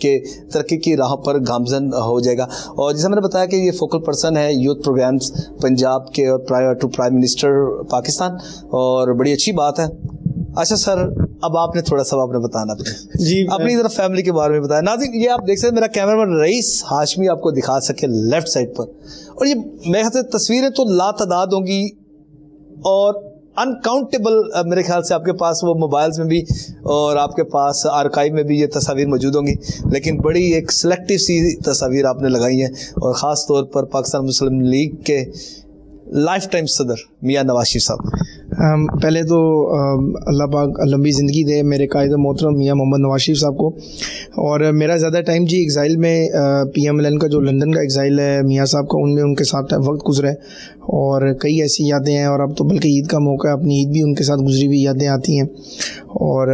کہ ترقی کی راہ پر گامزن ہو جائے گا. اور جیسے میں نے بتایا کہ یہ فوکل پرسن ہے یوتھ پروگرامز پنجاب کے اور prior to prime minister Pakistan, اور بڑی اچھی بات ہے. اچھا سر, اب آپ نے تھوڑا سا آپ نے بتانا جی اپنی ذرا فیملی کے بارے میں بتایا. ناظرین یہ آپ دیکھ سکتے ہیں, میرا کیمرہ مین رئیس ہاشمی آپ کو دکھا سکے لیفٹ سائڈ پر, اور یہ میرے خیال سے تصویریں تو لا تعداد ہوں گی اور انکاؤنٹیبل میرے خیال سے آپ کے پاس وہ موبائلز میں بھی اور آپ کے پاس آرکائیو میں بھی یہ تصاویر موجود ہوں گی, لیکن بڑی ایک سلیکٹیو سی تصاویر آپ نے لگائی ہیں, اور خاص طور پر پاکستان مسلم لیگ کے لائف ٹائم صدر میاں نواز شریف صاحب. پہلے تو اللہ پاک لمبی زندگی دے میرے قائد محترم میاں محمد نواز شریف صاحب کو. اور میرا زیادہ ٹائم جی ایگزائل میں PMLN کا جو لندن کا ایگزائل ہے میاں صاحب کا, ان میں ان کے ساتھ وقت گزرا ہے, اور کئی ایسی یادیں ہیں, اور اب تو بلکہ عید کا موقع ہے, اپنی عید بھی ان کے ساتھ گزری ہوئی یادیں آتی ہیں. اور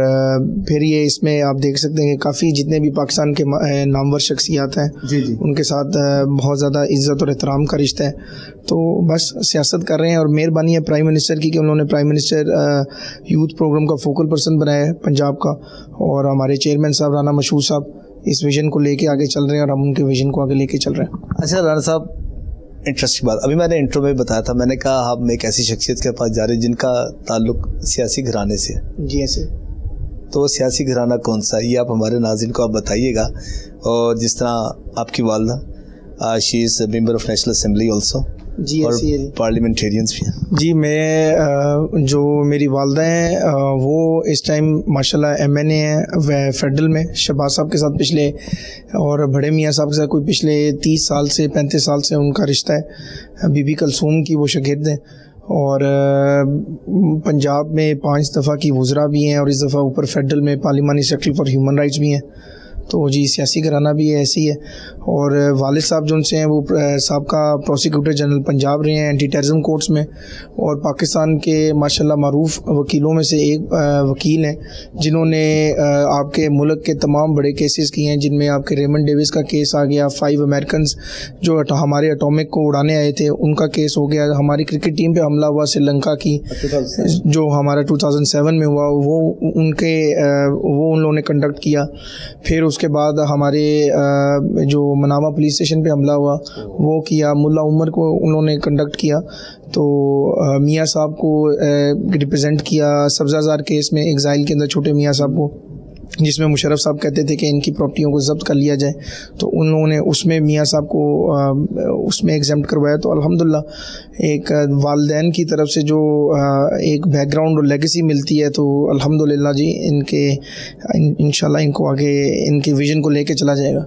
پھر یہ اس میں آپ دیکھ سکتے ہیں کہ کافی جتنے بھی پاکستان کے نامور شخصیات ہیں ان کے ساتھ بہت زیادہ عزت اور احترام کا رشتہ ہے. تو بس سیاست کر رہے ہیں, اور مہربانی ہے پرائم منسٹر کی کہ انہوں نے پرائم منسٹر یوتھ پروگرام کا فوکل پرسن بنایا ہے پنجاب کا, اور ہمارے چیئرمین صاحب رانا مشہور صاحب اس ویژن کو لے کے آگے چل رہے ہیں, اور ہم ان کے ویژن کو آگے لے کے چل رہے ہیں. اچھا رانا صاحب, انٹرسٹنگ بات, ابھی میں نے انٹرو میں بتایا تھا, میں نے کہا ہم ایک ایسی شخصیت کے پاس جا رہے ہیں جن کا تعلق سیاسی گھرانے سے ہے. جی ایسے تو وہ سیاسی گھرانہ کون سا ہے یہ آپ ہمارے ناظرین کو آپ بتائیے گا. اور جس طرح آپ کی والدہ she is member of national assembly also, جی اور ایسی ہے پارلیمنٹیرینس بھی ہیں. جی میں جو میری والدہ ہیں وہ اس ٹائم ماشاءاللہ MNA ہیں فیڈرل میں, شہباز صاحب کے ساتھ پچھلے, اور بڑے میاں صاحب کے ساتھ کوئی پچھلے 30 سال سے 35 سال سے ان کا رشتہ ہے. بی بی کلثوم کی وہ شاگرد ہیں, اور پنجاب میں 5 دفعہ کی وزراء بھی ہیں, اور اس دفعہ اوپر فیڈرل میں پارلیمانی سیکرٹری فار ہیومن رائٹس بھی ہیں. تو جی سیاسی گھرانہ بھی ایسی ہے. اور والد صاحب جو ان سے ہیں وہ سابقہ پروسیکیوٹر جنرل پنجاب رہے ہیں اینٹی ٹیررزم کورٹس میں, اور پاکستان کے ماشاءاللہ معروف وکیلوں میں سے ایک وکیل ہیں جنہوں نے آپ کے ملک کے تمام بڑے کیسز کیے ہیں, جن میں آپ کے ریمنڈ ڈیوس کا کیس آ گیا, 5 امریکنز جو ہمارے اٹامک کو اڑانے آئے تھے ان کا کیس ہو گیا, ہماری کرکٹ ٹیم پہ حملہ ہوا سری لنکا کی جو ہمارا 2007 میں ہوا, وہ ان لوگوں نے کنڈکٹ کیا. پھر اس کے بعد ہمارے جو منامہ پولیس اسٹیشن پہ حملہ ہوا وہ کیا, ملا عمر کو انہوں نے کنڈکٹ کیا. تو میاں صاحب کو ریپرزینٹ کیا سبزہ زار کیس میں ایگزائل کے اندر, چھوٹے میاں صاحب کو, جس میں مشرف صاحب کہتے تھے کہ ان کی پراپرٹیوں کو ضبط کر لیا جائے, تو ان لوگوں نے اس میں میاں صاحب کو اس میں ایگزمپٹ کروایا. تو الحمدللہ ایک والدین کی طرف سے جو ایک بیک گراؤنڈ اور لیگیسی ملتی ہے, تو الحمدللہ جی ان کے انشاءاللہ ان کو آگے ان کے ویژن کو لے کے چلا جائے گا.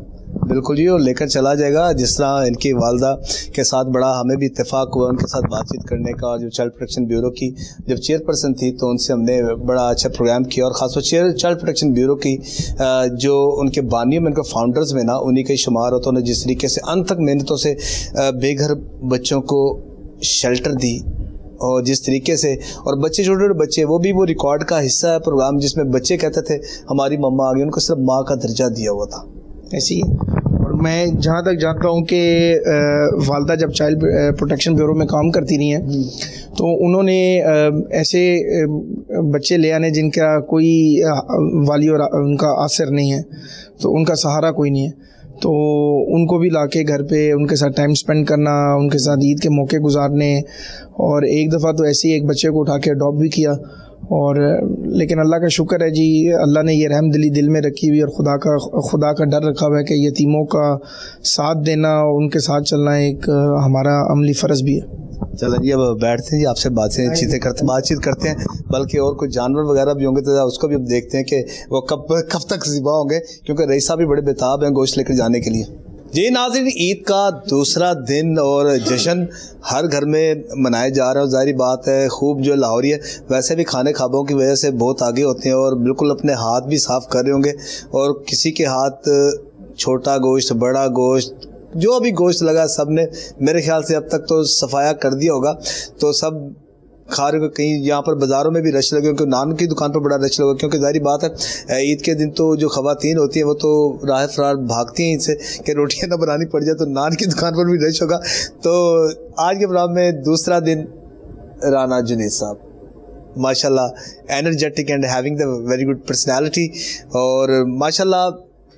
بالکل جی, اور لے کر چلا جائے گا. جس طرح ان کی والدہ کے ساتھ بڑا ہمیں بھی اتفاق ہوا ان کے ساتھ بات چیت کرنے کا, اور جو چائلڈ پروٹیکشن بیورو کی جب چیئرپرسن تھی تو ان سے ہم نے بڑا اچھا پروگرام کیا, اور خاص طور چائلڈ پروٹیکشن بیورو کی جو ان کے بانیوں میں ان کے فاؤنڈرز میں نا انہی کا شمار ہوتا, انہوں نے جس طریقے سے ان تک محنتوں سے بے گھر بچوں کو شیلٹر دی, اور جس طریقے سے, اور بچے چھوٹے چھوٹے بچے وہ بھی وہ ریکارڈ کا حصہ ہے پروگرام جس میں بچے کہتے تھے ہماری مما آ گئی, ان کو صرف ماں کا درجہ دیا ہوا تھا. ایسی ہے. اور میں جہاں تک جانتا ہوں کہ والدہ جب چائلڈ پروٹیکشن بیورو میں کام کرتی رہی ہیں تو انہوں نے ایسے بچے لے آنے جن کا کوئی والی اور ان کا آثر نہیں ہے, تو ان کا سہارا کوئی نہیں ہے, تو ان کو بھی لا کے گھر پہ ان کے ساتھ ٹائم سپینڈ کرنا, ان کے ساتھ عید کے موقع گزارنے. اور ایک دفعہ تو ایسے ہی ایک بچے کو اٹھا کے اڈاپٹ بھی کیا. اور لیکن اللہ کا شکر ہے جی, اللہ نے یہ رحم دلی دل میں رکھی ہوئی, اور خدا کا ڈر رکھا ہوا ہے کہ یتیموں کا ساتھ دینا, ان کے ساتھ چلنا ایک ہمارا عملی فرض بھی ہے. چلیں جی اب بیٹھتے ہیں جی, آپ سے بات چیت کرتے ہیں, بلکہ اور کوئی جانور وغیرہ بھی ہوں گے تو اس کو بھی اب دیکھتے ہیں کہ وہ کب تک ذبح ہوں گے, کیونکہ رئیس صاحب بھی بڑے بےتاب ہیں گوشت لے کر جانے کے لیے. جی ناظرین, عید کا دوسرا دن اور جشن ہر گھر میں منائے جا رہے ہیں, اور ظاہری بات ہے خوب جو لاہوری ہے ویسے بھی کھانے خوابوں کی وجہ سے بہت آگے ہوتے ہیں, اور بالکل اپنے ہاتھ بھی صاف کر رہے ہوں گے, اور کسی کے ہاتھ چھوٹا گوشت بڑا گوشت جو بھی گوشت لگا سب نے میرے خیال سے اب تک تو صفایا کر دیا ہوگا, تو سب کھا رہے. کہیں یہاں پر بازاروں میں بھی رش لگے, کیونکہ نان کی دکان پر بڑا رش لگا, کیونکہ ظاہری بات ہے عید کے دن تو جو خواتین ہوتی ہیں وہ تو راہ فرار بھاگتی ہیں ان سے کہ روٹیاں نہ بنانی پڑ جائے, تو نان کی دکان پر بھی رش ہوگا. تو آج کے پروگرام میں دوسرا دن رانا جنید صاحب ماشاءاللہ energetic and having the very good personality, اور ماشاءاللہ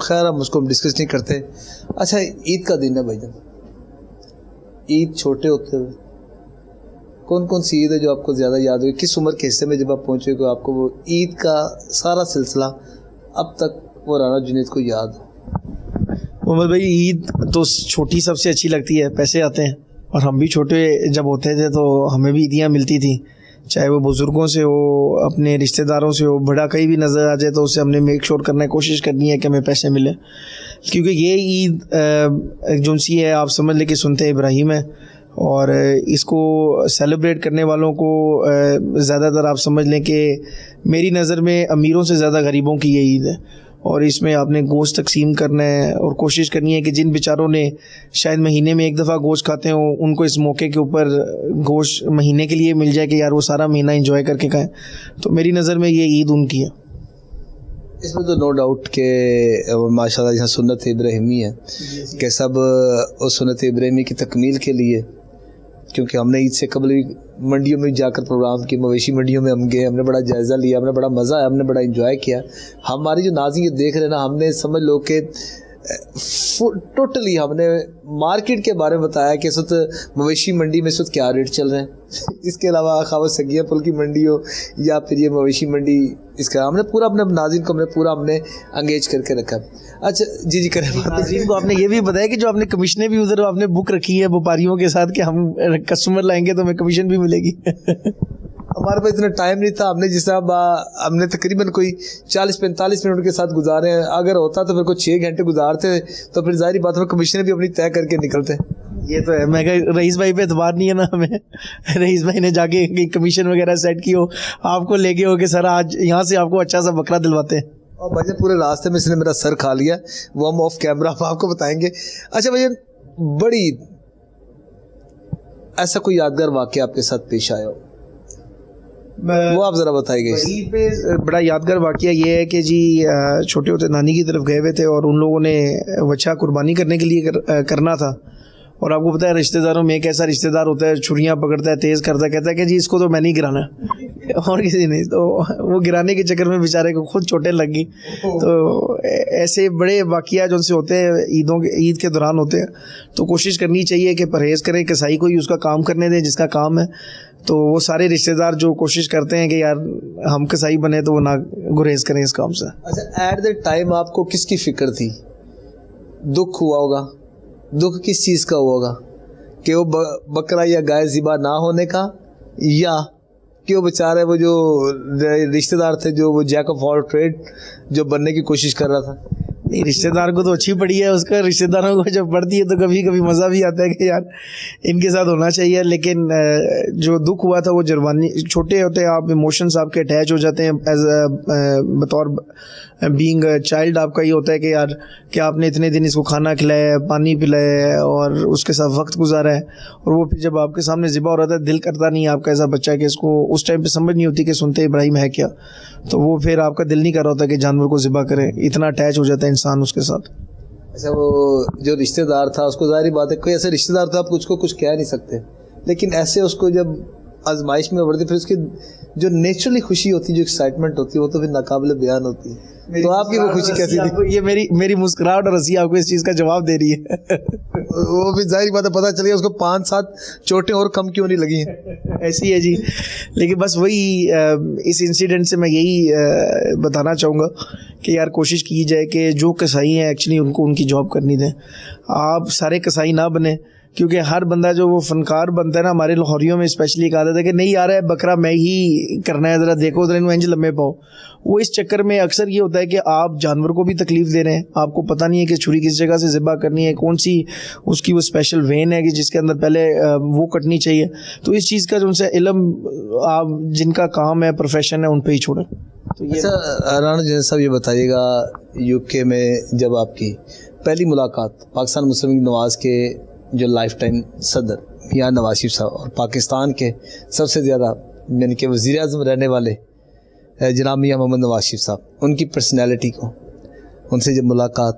خیر ہم اس کو ڈسکس نہیں کرتے. اچھا عید کا دن ہے بھائی جان, عید چھوٹے ہوتے ہوئے کون کون سی عید ہے جو آپ کو زیادہ یاد ہوئی؟ کس عمر کے حصے میں جب آپ پہنچے کہ آپ کو وہ عید کا سارا سلسلہ اب تک وہ رانا جنید کو یاد ہو؟ محمد بھائی عید تو چھوٹی سب سے اچھی لگتی ہے, پیسے آتے ہیں, اور ہم بھی چھوٹے جب ہوتے تھے تو ہمیں بھی عیدیاں ملتی تھیں, چاہے وہ بزرگوں سے ہو, اپنے رشتہ داروں سے ہو, بڑا کہیں بھی نظر آ جائے تو اسے ہم نے میک شور کرنا ہے, کوشش کرنی ہے کہ ہمیں پیسے ملیں, کیونکہ یہ عید جو سی ہے آپ سمجھ لیں کہ سنتے ابراہیم ہے, اور اس کو سیلیبریٹ کرنے والوں کو زیادہ تر آپ سمجھ لیں کہ میری نظر میں امیروں سے زیادہ غریبوں کی یہ عید ہے, اور اس میں آپ نے گوشت تقسیم کرنا ہے اور کوشش کرنی ہے کہ جن بیچاروں نے شاید مہینے میں ایک دفعہ گوشت کھاتے ہوں ان کو اس موقع کے اوپر گوشت مہینے کے لیے مل جائے کہ یار وہ سارا مہینہ انجوائے کر کے کھائیں. تو میری نظر میں یہ عید ان کی ہے. اس میں تو نو ڈاؤٹ کہ ماشاء اللہ جہاں سنت ابراہیمی ہے کہ سب اس سنت ابراہیمی کی تکمیل کے لیے, کیونکہ ہم نے عید سے قبل بھی منڈیوں میں جا کر پروگرام کی, مویشی منڈیوں میں ہم گئے, ہم نے بڑا جائزہ لیا, ہم نے بڑا مزہ آیا, ہم نے بڑا انجوائے کیا. ہماری جو ناظرین یہ دیکھ رہے ہیں نا, ہم نے سمجھ لو کہ ٹوٹلی ہم نے مارکیٹ کے بارے میں بتایا کہ اس وقت مویشی منڈی میں اس وقت کیا ریٹ چل رہے ہیں. اس کے علاوہ خواہ سگیا پل کی منڈی ہو یا پھر یہ مویشی منڈی, اس کا ہم نے پورا اپنے ناظرین کو ہم نے انگیج کر کے رکھا. اچھا جی کریں. ناظرین کو آپ نے یہ بھی بتایا کہ جو آپ نے کمیشنیں بھی ادھر آپ نے بک رکھی ہے وپاریوں کے ساتھ کہ ہم کسٹمر لائیں گے تو ہمیں کمیشن بھی ملے گی. ہمارے پاس اتنا ٹائم نہیں تھا, ہم نے جس طرح ہم نے تقریباً کوئی 40-45 منٹ کے ساتھ گزارے ہیں, اگر ہوتا تو پھر کوئی 6 گھنٹے گزارتے تو پھر ظاہری بات ہے کمیشنیں بھی اپنی طے کر کے نکلتے. یہ تو ہے, میں کہ رئیس بھائی پہ اعتبار نہیں ہے نا ہمیں, رئیس بھائی نے جا کے کمیشن وغیرہ سیٹ کی ہو, آپ کو لے کے ہو کہ سر آج یہاں سے آپ کو اچھا سا بکرا دلواتے ہیں. اور بھائی پورے راستے میں اس نے میرا سر کھا لیا, وہ ہم آف کیمرہ آپ کو بتائیں گے. اچھا بھائی بڑی ایسا کوئی یادگار واقعہ آپ کے ساتھ پیش آیا ہو, وہ آپ ذرا بتائیے گا. بڑا یادگار واقعہ یہ ہے کہ جی چھوٹے ہوتے نانی کی طرف گئے ہوئے تھے اور ان لوگوں نے بچہ قربانی کرنے کے لیے کرنا تھا, اور آپ کو پتا ہے رشتہ داروں میں ایک ایسا رشتہ دار ہوتا ہے چھریاں پکڑتا ہے, تیز کرتا ہے, کہتا ہے کہ جی اس کو تو میں نہیں گرانا اور کسی نہیں, تو وہ گرانے کے چکر میں بیچارے کو خود چوٹیں لگ گئی. تو ایسے بڑے واقعات جو سے ہوتے ہیں عید کے دوران ہوتے ہیں, تو کوشش کرنی چاہیے کہ پرہیز کریں, کسائی کو ہی اس کا کام کرنے دیں جس کا کام ہے. تو وہ سارے رشتہ دار جو کوشش کرتے ہیں کہ یار ہم کسائی بنے تو وہ نہ گریز کریں اس کام سے. اچھا ایٹ دا ٹائم آپ کو کس کی فکر تھی؟ دکھ ہوا ہوگا, دکھ کس چیز کا ہوا ہوگا کہ وہ بکرا یا گائے ذبح نہ ہونے کا, یا کہ وہ بیچارے وہ جو رشتہ دار تھے جو وہ جیک آف آل ٹریڈ جو بننے کی کوشش کر رہا تھا؟ نہیں, رشتہ دار کو تو اچھی پڑی ہے, اس کا رشتہ داروں کو جب پڑتی ہے تو کبھی کبھی مزہ بھی آتا ہے کہ یار ان کے ساتھ ہونا چاہیے. لیکن جو دکھ ہوا تھا وہ جرمانی, چھوٹے ہوتے ہیں آپ ایموشنس آپ کے اٹیچ ہو جاتے ہیں, ایز بطور بینگ چائلڈ آپ کا یہ ہوتا ہے کہ یار کہ آپ نے اتنے دن اس کو کھانا کھلایا, پانی پلایا اور اس کے ساتھ وقت گزارا ہے, اور وہ پھر جب آپ کے سامنے ذبح ہو رہا تھا دل کرتا نہیں آپ کا ایسا بچہ کہ اس کو اس ٹائم پہ سمجھ نہیں ہوتی کہ سنتے ابراہیم ہے کیا, تو وہ پھر آپ کا دل نہیں کر رہا ہوتا کہ جانور کو ذبح کرے, اتنا اٹیچ ہو جاتا ہے انسان اس کے ساتھ. اچھا وہ جو رشتہ دار تھا اس کو ظاہری بات ہے کوئی ایسا رشتہ دار تھا آپ اس کو کچھ کہہ نہیں سکتے, لیکن ایسے اس کو جب آزمائش میں ابھرتی پھر اس کی جو نیچرلی خوشی ہوتی ہے, جو ایکسائٹمنٹ ہوتی ہے وہ تو پھر ناقابل بیان ہوتی ہے. تو آپ کی وہ خوشی کیسی تھی؟ یہ میری مسکراہٹ اور ہنسی آپ کو اس چیز کا جواب دے رہی ہے. وہ بھی ظاہری بات ہے پتہ چلی اس کو 5-7 چوٹیں اور کم کیوں نہیں لگی ہیں. ایسی ہے جی, لیکن بس وہی اس انسیڈنٹ سے میں یہی بتانا چاہوں گا کہ یار کوشش کی جائے کہ جو کسائی ہیں ایکچولی ان کو ان کی جاب کرنی دیں. آپ سارے کسائی نہ بنیں, کیونکہ ہر بندہ جو وہ فنکار بنتا ہے نا, ہمارے لاہوریوں میں اسپیشلی ایک عادت ہے کہ نہیں آ رہا ہے بکرا میں ہی کرنا ہے, ذرا دیکھو ذرا انج لمبے پاؤ. وہ اس چکر میں اکثر یہ ہوتا ہے کہ آپ جانور کو بھی تکلیف دے رہے ہیں, آپ کو پتہ نہیں ہے کہ چھری کس جگہ سے ذبح کرنی ہے, کون سی اس کی وہ اسپیشل وین ہے کہ جس کے اندر پہلے وہ کٹنی چاہیے. تو اس چیز کا جو ان سے علم آپ جن کا کام ہے پروفیشن ہے ان پہ ہی چھوڑیں. اچھا رانا جنید صاحب یہ بتائیے گا, یو کے میں جب آپ کی پہلی ملاقات پاکستان مسلم لیگ نواز کے جو لائف ٹائم صدر میاں نواز شریف صاحب اور پاکستان کے سب سے زیادہ یعنی کہ وزیر اعظم رہنے والے جناب میاں محمد نواز شریف صاحب, ان کی پرسنالٹی کو ان سے جب ملاقات,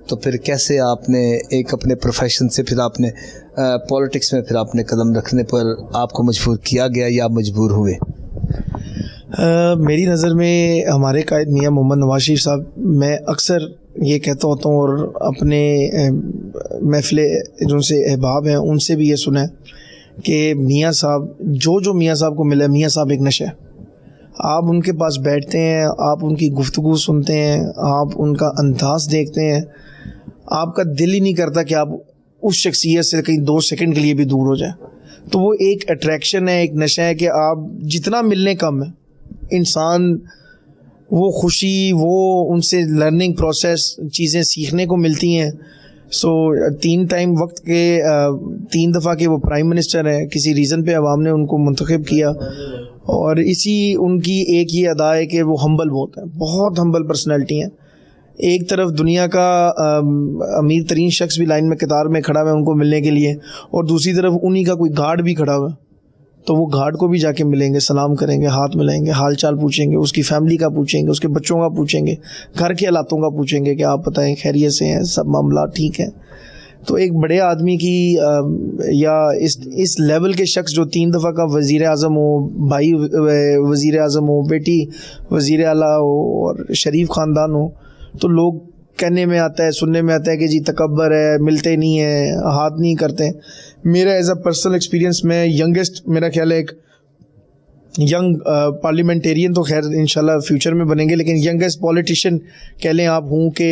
تو پھر کیسے آپ نے ایک اپنے پروفیشن سے پھر آپ نے پولیٹکس میں پھر آپ نے قدم رکھنے پر آپ کو مجبور کیا گیا یا آپ مجبور ہوئے؟ میری نظر میں ہمارے قائد میاں محمد نواز شریف صاحب, میں اکثر یہ کہتا ہوتا ہوں اور اپنے محفل جو سے احباب ہیں ان سے بھی یہ سنا ہے کہ میاں صاحب جو میاں صاحب کو ملا ہے، میاں صاحب ایک نشہ ہے. آپ ان کے پاس بیٹھتے ہیں، آپ ان کی گفتگو سنتے ہیں، آپ ان کا انداز دیکھتے ہیں، آپ کا دل ہی نہیں کرتا کہ آپ اس شخصیت سے کہیں 2 سیکنڈ کے لیے بھی دور ہو جائیں. تو وہ ایک اٹریکشن ہے، ایک نشہ ہے کہ آپ جتنا ملنے کم ہے. انسان وہ خوشی، وہ ان سے لرننگ پروسیس، چیزیں سیکھنے کو ملتی ہیں. سو 3 ٹائم وقت کے 3 دفعہ کے وہ پرائم منسٹر ہیں. کسی ریزن پہ عوام نے ان کو منتخب کیا، اور اسی ان کی ایک ہی ادا ہے کہ وہ ہمبل بہت ہیں، بہت ہمبل پرسنالٹی ہیں. ایک طرف دنیا کا امیر ترین شخص بھی لائن میں قطار میں کھڑا ہوا ہے ان کو ملنے کے لیے، اور دوسری طرف انہی کا کوئی گارڈ بھی کھڑا ہوا ہے. تو وہ گارڈ کو بھی جا کے ملیں گے، سلام کریں گے، ہاتھ ملائیں گے، حال چال پوچھیں گے، اس کی فیملی کا پوچھیں گے، اس کے بچوں کا پوچھیں گے، گھر کے حالاتوں کا پوچھیں گے کہ آپ بتائیں خیریت سے ہیں، سب معاملات ٹھیک ہیں. تو ایک بڑے آدمی کی یا اس لیول کے شخص جو 3 دفعہ کا وزیر اعظم ہو، بھائی وزیر اعظم ہو، بیٹی وزیر اعلیٰ ہو، اور شریف خاندان ہو، تو لوگ کہنے میں آتا ہے، سننے میں آتا ہے کہ جی تکبر ہے، ملتے نہیں ہیں، ہاتھ نہیں کرتے. میرا ایز اے پرسنل ایکسپیرینس، میں ینگسٹ میرا خیال ہے ایک ینگ پارلیمنٹیرین تو خیر انشاءاللہ فیوچر میں بنیں گے، لیکن ینگسٹ پولیٹیشین کہہ لیں آپ ہوں کہ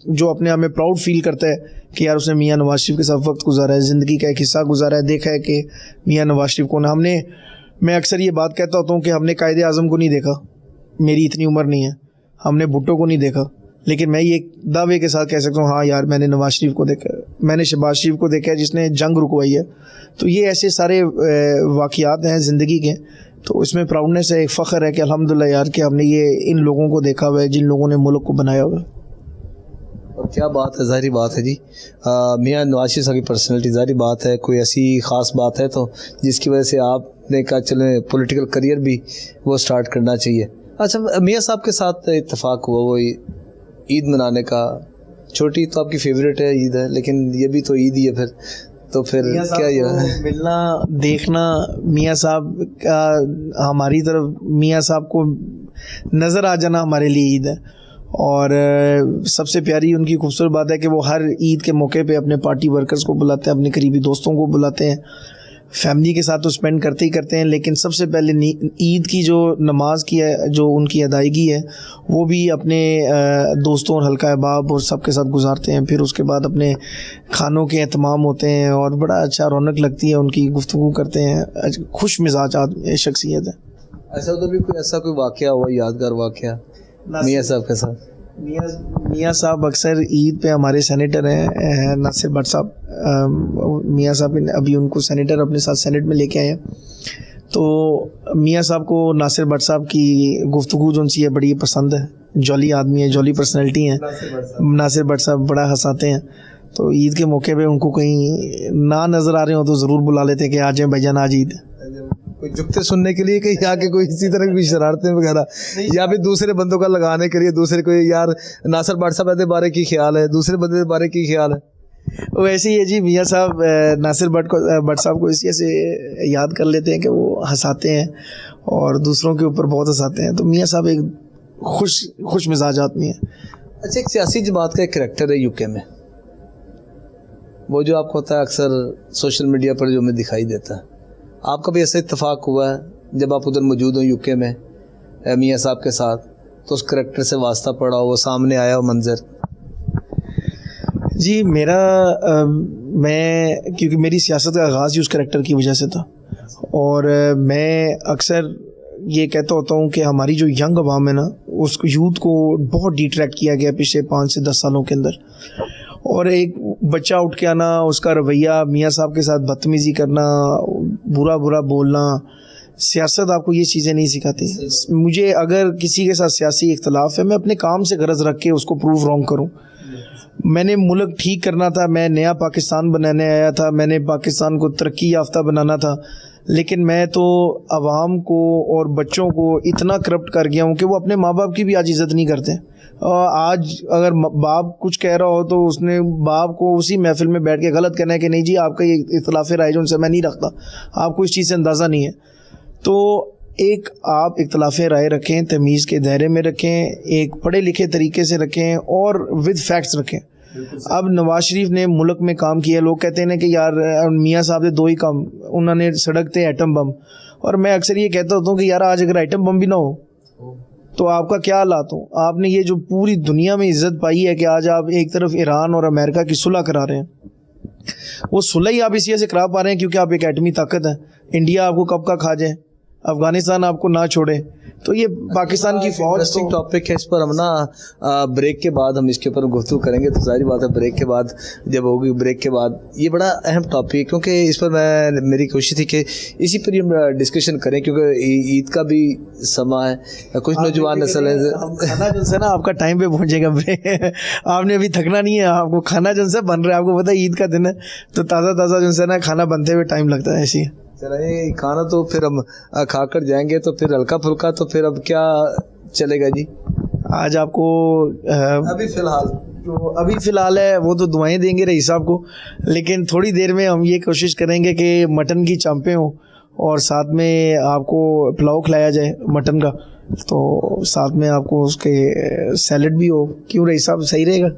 جو اپنے آپ میں پراؤڈ فیل کرتا ہے کہ یار اس نے میاں نواز شریف کے ساتھ وقت گزارا ہے، زندگی کا ایک حصہ گزارا ہے، دیکھا ہے کہ میاں نواز شریف کو میں اکثر یہ بات کہتا ہوتا ہوں کہ ہم نے قائد اعظم کو نہیں دیکھا، میری اتنی عمر نہیں ہے، ہم نے بھٹو کو نہیں دیکھا، لیکن میں یہ دعوے کے ساتھ کہہ سکتا ہوں ہاں یار میں نے نواز شریف کو دیکھا ہے، میں نے شہباز شریف کو دیکھا ہے جس نے جنگ رکوائی ہے. تو یہ ایسے سارے واقعات ہیں زندگی کے، تو اس میں پراؤڈنیس ہے، ایک فخر ہے کہ الحمدللہ یار کہ ہم نے یہ ان لوگوں کو دیکھا ہوا ہے جن لوگوں نے ملک کو بنایا ہوا ہے. اور کیا بات ہے، ظاہری بات ہے جی. میاں نواز شریف صاحب کی پرسنالٹی، ظاہری بات ہے کوئی ایسی خاص بات ہے تو جس کی وجہ سے آپ نے کہا چلیں پولیٹیکل کریئر بھی وہ سٹارٹ کرنا چاہیے. اچھا، میاں صاحب کے ساتھ اتفاق ہوا وہ عید منانے کا. چھوٹی تو آپ کی فیوریٹ ہے عید ہے، لیکن یہ بھی تو عید ہی ہے پھر، تو پھر کیا یہ ملنا دیکھنا میاں صاحب کا، ہماری طرف میاں صاحب کو نظر آ جانا ہمارے لیے عید ہے. اور سب سے پیاری ان کی خوبصورت بات ہے کہ وہ ہر عید کے موقع پہ اپنے پارٹی ورکرز کو بلاتے ہیں، اپنے قریبی دوستوں کو بلاتے ہیں، فیملی کے ساتھ تو اسپینڈ کرتے ہی کرتے ہیں، لیکن سب سے پہلے عید کی جو نماز کی ہے، جو ان کی ادائیگی ہے، وہ بھی اپنے دوستوں اور حلقہ احباب اور سب کے ساتھ گزارتے ہیں. پھر اس کے بعد اپنے کھانوں کے اہتمام ہوتے ہیں اور بڑا اچھا رونق لگتی ہے، ان کی گفتگو کرتے ہیں. خوش مزاج شخصیت ہے. ایسا ادھر بھی کوئی ایسا کوئی واقعہ ہوا، یادگار واقعہ میاں صاحب کے ساتھ؟ میاں صاحب اکثر عید پہ ہمارے سینیٹر ہیں ناصر بٹ صاحب، میاں صاحب ابھی ان کو سینیٹر اپنے ساتھ سینیٹ میں لے کے آئے ہیں. تو میاں صاحب کو ناصر بٹ صاحب کی گفتگو جو ان سے بڑی پسند ہے. جولی آدمی ہے، جولی پرسنالٹی ہیں ناصر بٹ صاحب، بڑا ہنساتے ہیں. تو عید کے موقع پہ ان کو کہیں نہ نظر آ رہے ہوں تو ضرور بلا لیتے ہیں کہ آ جائیں بھائی جان آج عید. کوئی جگتے سننے کے لیے کہ یا کہ کوئی اسی طرح کی شرارتیں وغیرہ، یا پھر دوسرے بندوں کا لگانے کے لیے دوسرے کوئی یار ناصر بٹ صاحب کے بارے کی خیال ہے، دوسرے بندے کے بارے کی خیال ہے؟ ویسے ہی ہے جی، میاں صاحب ناصر بٹ صاحب کو اس لیے سے یاد کر لیتے ہیں کہ وہ ہنساتے ہیں اور دوسروں کے اوپر بہت ہنساتے ہیں. تو میاں صاحب ایک خوش مزاج آدمی ہیں. اچھا، ایک سیاسی جماعت کا ایک کریکٹر ہے یو کے میں، وہ جو آپ کو ہوتا ہے اکثر سوشل میڈیا پر جو ہمیں دکھائی دیتا ہے. آپ کا بھی ایسا اتفاق ہوا ہے جب آپ ادھر موجود ہوں یو کے میں میاں صاحب کے ساتھ، تو اس کریکٹر سے واسطہ پڑا ہو، وہ سامنے آیا ہو منظر؟ جی میں کیونکہ میری سیاست کا آغاز ہی اس کریکٹر کی وجہ سے تھا، اور میں اکثر یہ کہتا ہوتا ہوں کہ ہماری جو ینگ عوام ہے نا، اس یوتھ کو بہت ڈیٹریکٹ کیا گیا پچھلے 5 سے 10 سالوں کے اندر. اور ایک بچہ اٹھ کے آنا، اس کا رویہ میاں صاحب کے ساتھ بدتمیزی کرنا، برا بولنا، سیاست آپ کو یہ چیزیں نہیں سکھاتی. مجھے اگر کسی کے ساتھ سیاسی اختلاف ہے، میں اپنے کام سے غرض رکھ کے اس کو پروف رانگ کروں. میں نے ملک ٹھیک کرنا تھا، میں نیا پاکستان بنانے آیا تھا، میں نے پاکستان کو ترقی یافتہ بنانا تھا، لیکن میں تو عوام کو اور بچوں کو اتنا کرپٹ کر گیا ہوں کہ وہ اپنے ماں باپ کی بھی آج عزت نہیں کرتے. آج اگر باپ کچھ کہہ رہا ہو تو اس نے باپ کو اسی محفل میں بیٹھ کے غلط کہنا ہے کہ نہیں جی آپ کا یہ اختلاف رائے جو ان سے میں نہیں رکھتا، آپ کو اس چیز سے اندازہ نہیں ہے. تو ایک آپ اختلاف رائے رکھیں, تمیز کے دائرے میں رکھیں, ایک پڑھے لکھے طریقے سے رکھیں اور ود فیکٹس رکھیں. اب نواز شریف نے ملک میں کام کیا, لوگ کہتے ہیں کہ یار میاں صاحب نے 2 ہی کام, انہوں نے سڑک تے ایٹم بم, اور میں اکثر یہ کہتا ہوتا ہوں کہ یار آج اگر ایٹم بم بھی نہ ہو تو آپ کا کیا حالات ہوں. آپ نے یہ جو پوری دنیا میں عزت پائی ہے کہ آج آپ ایک طرف ایران اور امریکہ کی صلح کرا رہے ہیں, وہ صلح ہی آپ اس وجہ سے کرا پا رہے ہیں کیونکہ آپ ایک ایٹمی طاقت ہیں. انڈیا آپ کو کب کا کھا جائے, افغانستان آپ کو نہ چھوڑے, تو یہ پاکستان کی فوج انٹرسٹنگ ٹاپک ہے. اس پر ہم نا بریک کے بعد ہم اس کے اوپر گفتگو کریں گے. تو ظاہری بات ہے بریک کے بعد جب ہوگی, بریک کے بعد یہ بڑا اہم ٹاپک ہے کیونکہ اس پر میری کوشش تھی کہ اسی پر ہی ہم ڈسکشن کریں کیونکہ عید کا بھی سما ہے. کچھ نوجوان نسل ہے, کھانا جو ہے نا آپ کا ٹائم پہ پہنچے گا, آپ نے ابھی تھکنا نہیں ہے, آپ کو کھانا جو ہے بن رہا ہے, آپ کو پتا ہے عید کا دن ہے تو تازہ تازہ جو ہے نا کھانا بنتے ہوئے ٹائم لگتا ہے. ایسی چلیں کھانا تو پھر ہم کھا کر جائیں گے, تو پھر ہلکا پھلکا تو پھر اب کیا چلے گا جی. آج آپ کو ابھی فی الحال ہے وہ تو دعائیں دیں گے رئیس صاحب کو, لیکن تھوڑی دیر میں ہم یہ کوشش کریں گے کہ مٹن کی چامپیں ہوں اور ساتھ میں آپ کو پلاؤ کھلایا جائے مٹن کا, تو ساتھ میں آپ کو اس کے سیلڈ بھی ہو. کیوں رئیس صاحب, صحیح رہے گا؟